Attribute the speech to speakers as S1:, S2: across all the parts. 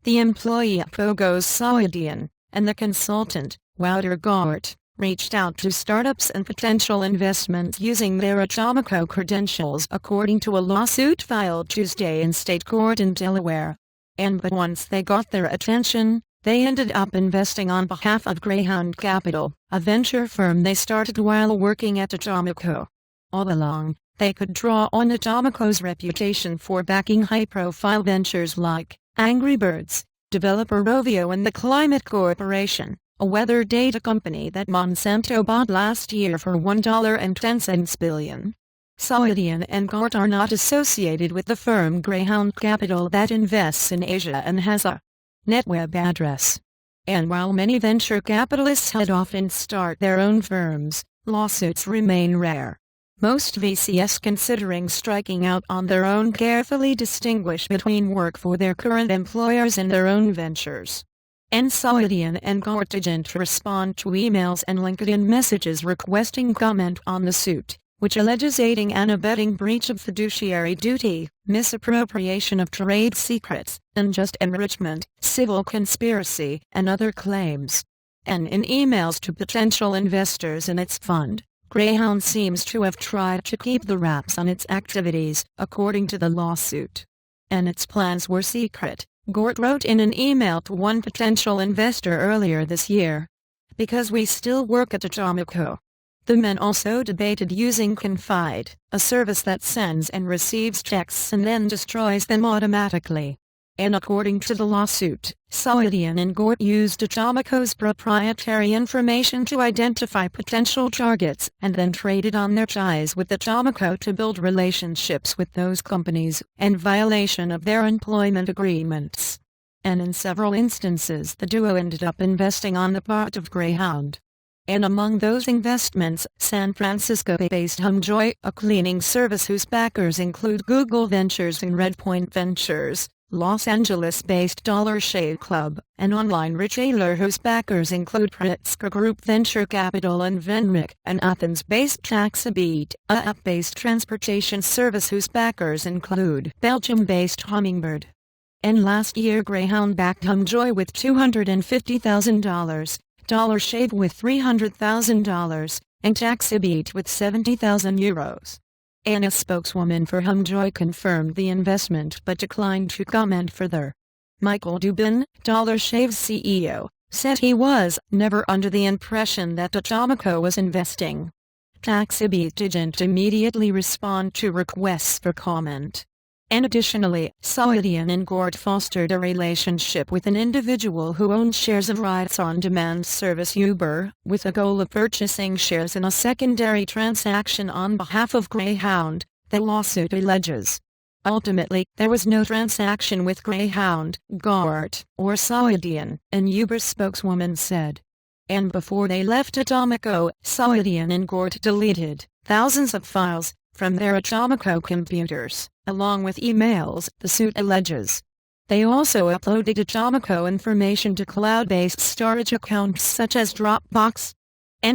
S1: The employee Pogo's Saudian, and the consultant, Wouter Gort, reached out to startups and potential investments using their Atomico credentials according to a lawsuit filed Tuesday in state court in Delaware. But once they got their attention, they ended up investing on behalf of Greyhound Capital, a venture firm they started while working at Atomico. All along, they could draw on Atomico's reputation for backing high-profile ventures like Angry Birds, developer Rovio, and the Climate Corporation, a weather data company that Monsanto bought last year for $1.10 billion. Saudian and Gort are not associated with the firm Greyhound Capital that invests in Asia and has a NetWeb address. And while many venture capitalists head off and start their own firms, lawsuits remain rare. Most VCs considering striking out on their own carefully distinguish between work for their current employers and their own ventures. Saudian and Gort didn't respond to emails and LinkedIn messages requesting comment on the suit, which alleges aiding and abetting breach of fiduciary duty, misappropriation of trade secrets, unjust enrichment, civil conspiracy, and other claims. In emails to potential investors in its fund, Greyhound seems to have tried to keep the wraps on its activities, according to the lawsuit. Its plans were secret, Gort wrote in an email to one potential investor earlier this year. Because we still work at Atomico. The men also debated using Confide, a service that sends and receives texts and then destroys them automatically. According to the lawsuit, Saudian and Gort used Atomico's proprietary information to identify potential targets and then traded on their ties with Atomico to build relationships with those companies, in violation of their employment agreements. In several instances the duo ended up investing on the part of Greyhound. Among those investments, San Francisco-based Humjoy, a cleaning service whose backers include Google Ventures and Redpoint Ventures, Los Angeles-based Dollar Shave Club, an online retailer whose backers include Pritzker Group Venture Capital and Venric, and Athens-based Taxabeat, a app-based transportation service whose backers include Belgium-based Hummingbird. Last year Greyhound backed Humjoy with $250,000, Dollar Shave with $300,000, and Taxabeat with €70,000. A spokeswoman for Humjoy confirmed the investment but declined to comment further. Michael Dubin, Dollar Shave's CEO, said he was never under the impression that Atomico was investing. Taxabeat didn't immediately respond to requests for comment. Additionally, Saudian and Gort fostered a relationship with an individual who owned shares of rides-on-demand service Uber, with a goal of purchasing shares in a secondary transaction on behalf of Greyhound, the lawsuit alleges. Ultimately, there was no transaction with Greyhound, Gort, or Saudian, an Uber spokeswoman said. Before they left Atomico, Saudian and Gort deleted thousands of files from their Atomico computers, along with emails, the suit alleges. They also uploaded Atomico information to cloud-based storage accounts such as Dropbox.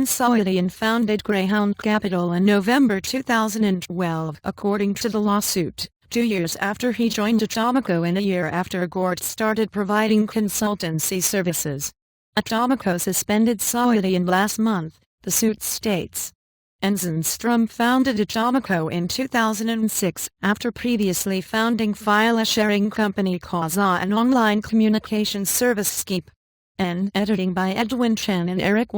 S1: Saudian founded Greyhound Capital in November 2012, according to the lawsuit, 2 years after he joined Atomico and a year after Gort started providing consultancy services. Atomico suspended Saudian last month, the suit states. Zennstrom founded Atomico in 2006 after previously founding file-sharing company Kazaa, an online communication service Skype. Editing by Edwin Chen and Eric